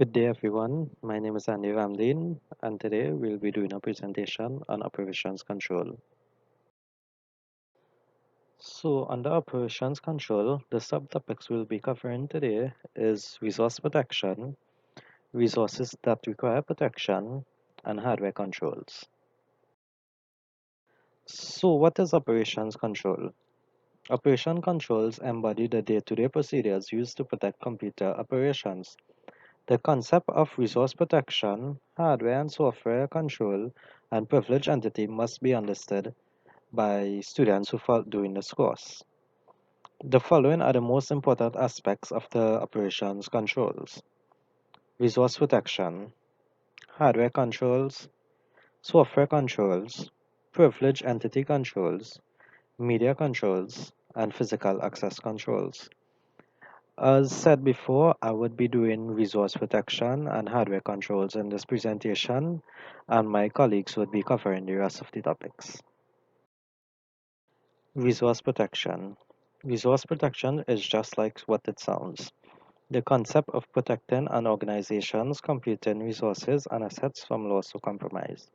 Good day, everyone. My name is Andy Ramdeen, and today we'll be doing a presentation on operations control. So, under operations control, the subtopics we'll be covering today is resource protection, resources that require protection, and hardware controls. So, what is operations control? Operation controls embody the day-to-day procedures used to protect computer operations. The concept of resource protection, hardware and software control, and privileged entity must be understood by students who fall during this course. The following are the most important aspects of the operations controls: resource protection, hardware controls, software controls, privileged entity controls, media controls, and physical access controls. As said before, I would be doing resource protection and hardware controls in this presentation, and my colleagues would be covering the rest of the topics. Resource protection. Resource protection is just like what it sounds. The concept of protecting an organization's computing resources and assets from loss or compromise.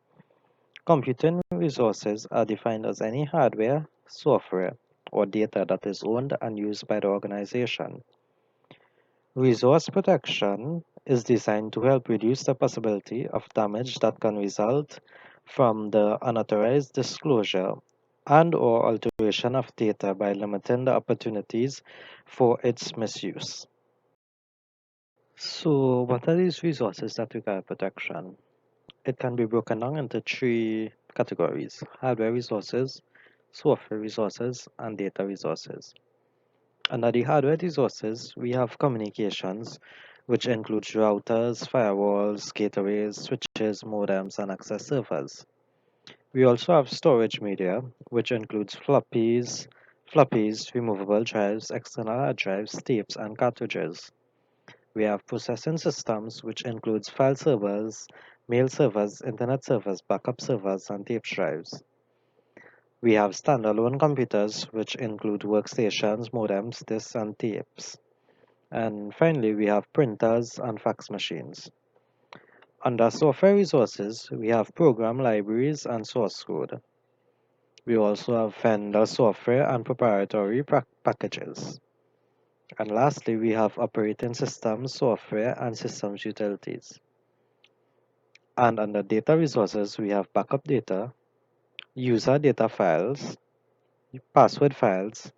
Computing resources are defined as any hardware, software, or data that is owned and used by the organization. Resource protection is designed to help reduce the possibility of damage that can result from the unauthorized disclosure and/or alteration of data by limiting the opportunities for its misuse. So, what are these resources that require protection? It can be broken down into three categories: hardware resources, software resources, and data resources. Under the hardware resources, we have communications, which includes routers, firewalls, gateways, switches, modems, and access servers. We also have storage media, which includes floppies, removable drives, external hard drives, tapes, and cartridges. We have processing systems, which includes file servers, mail servers, internet servers, backup servers, and tape drives. We have standalone computers, which include workstations, modems, disks, and tapes. And finally, we have printers and fax machines. Under software resources, we have program libraries and source code. We also have vendor software and proprietary packages. And lastly, we have operating systems, software, and systems utilities. And under data resources, we have backup data, user data files, password files,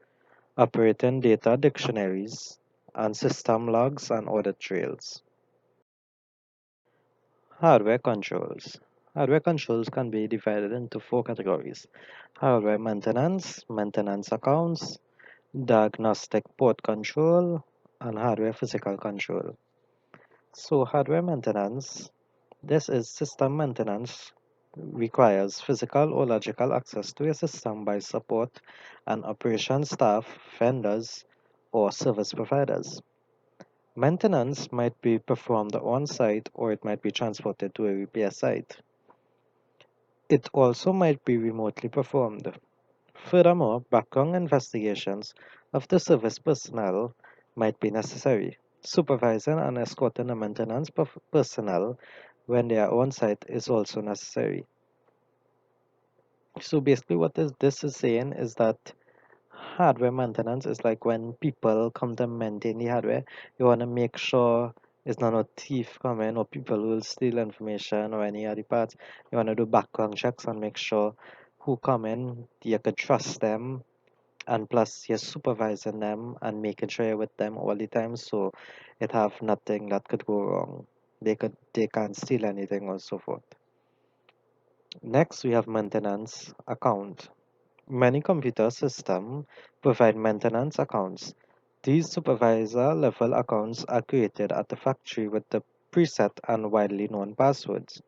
operating data dictionaries, and system logs and audit trails. Hardware controls. Hardware controls can be divided into four categories: hardware maintenance, maintenance accounts, diagnostic port control, and hardware physical control. So, hardware maintenance, this is system maintenance, requires physical or logical access to a system by support and operation staff, vendors, or service providers. Maintenance might be performed on site or it might be transported to a repair site. It also might be remotely performed. Furthermore, background investigations of the service personnel might be necessary. Supervising and escorting the maintenance personnel when they are on site is also necessary. So basically, this is saying is that hardware maintenance is like when people come to maintain the hardware, you want to make sure it's not a thief coming or people will steal information or any other parts. You want to do background checks and make sure who come in, you could trust them, and plus you're supervising them and making sure you're with them all the time so it have nothing that could go wrong. They can't steal anything or so forth. Next we have maintenance account. Many computer systems provide maintenance accounts. These supervisor level accounts are created at the factory with the preset and widely known passwords.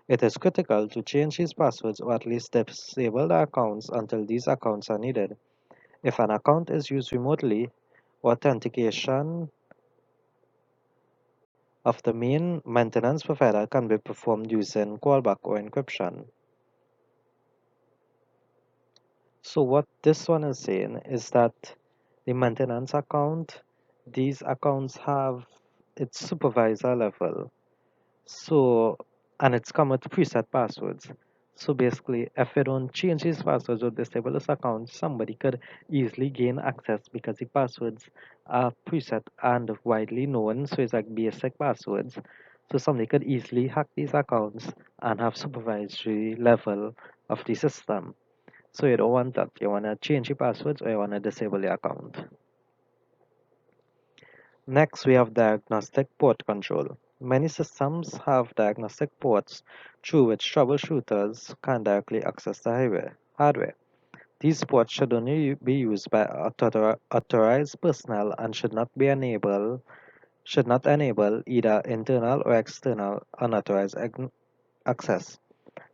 It is critical to change these passwords or at least disable the accounts until these accounts are needed. If an account is used remotely, authentication of the main maintenance provider can be performed using callback or encryption. So what this one is saying is that the maintenance account, these accounts have it's supervisor level. So, and it's come with preset passwords. So basically, if you don't change these passwords or disable this account, somebody could easily gain access because the passwords are preset and widely known. So it's like basic passwords. So somebody could easily hack these accounts and have supervisory level of the system. So you don't want that. You want to change your passwords or you want to disable the account. Next, we have diagnostic port control. Many systems have diagnostic ports through which troubleshooters can directly access the hardware. These ports should only be used by authorized personnel and should not enable either internal or external unauthorized access.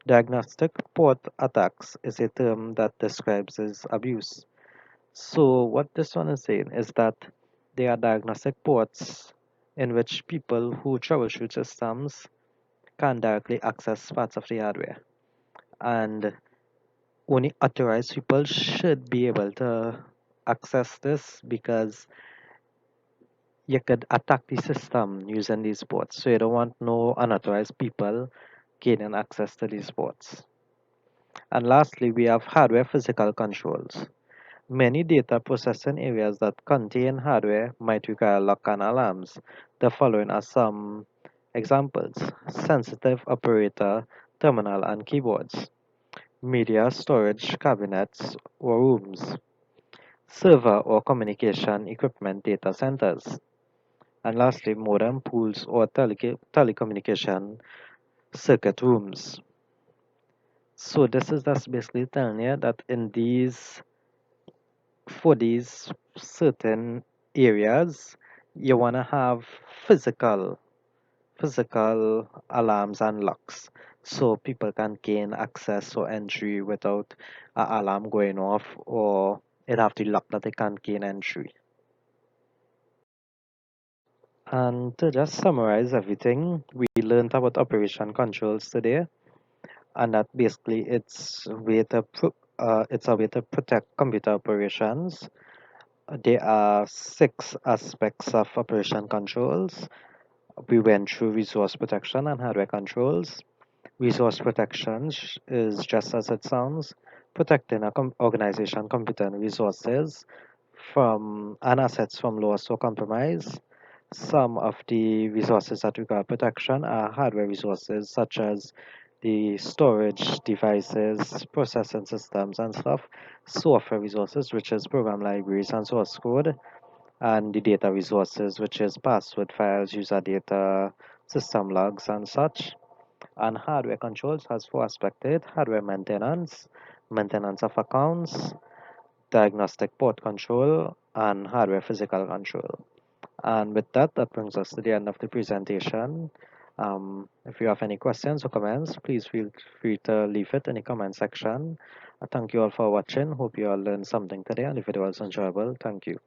Diagnostic port attacks is a term that describes this abuse. So what this one is saying is that there are diagnostic ports in which people who troubleshoot systems can directly access parts of the hardware. And only authorized people should be able to access this because you could attack the system using these ports. So you don't want no unauthorized people gaining access to these ports. And lastly, we have hardware physical controls. Many data processing areas that contain hardware might require lock and alarms. The following are some examples: sensitive operator, terminal and keyboards, media storage cabinets or rooms, server or communication equipment data centers, and lastly, modem pools or telecommunication circuit rooms. So this is just basically telling you that for these certain areas, you want to have physical alarms and locks so people can gain access or entry without an alarm going off or it have to lock that they can't gain entry. And to just summarize everything, we learned about operation controls today, and that basically it's a way to protect computer operations. There are six aspects of operation controls. We went through resource protection and hardware controls. Resource protection is just as it sounds, protecting a organization computer and resources from and assets from loss or compromise. Some of the resources that require protection are hardware resources such as the storage devices, processing systems and stuff, software resources, which is program libraries and source code, and the data resources, which is password files, user data, system logs, and such. And hardware controls has four aspects to it: hardware maintenance, maintenance of accounts, diagnostic port control, and hardware physical control. And with that, that brings us to the end of the presentation. If you have any questions or comments, please feel free to leave it in the comment section. Thank you all for watching. Hope you all learned something today, and if it was enjoyable, thank you.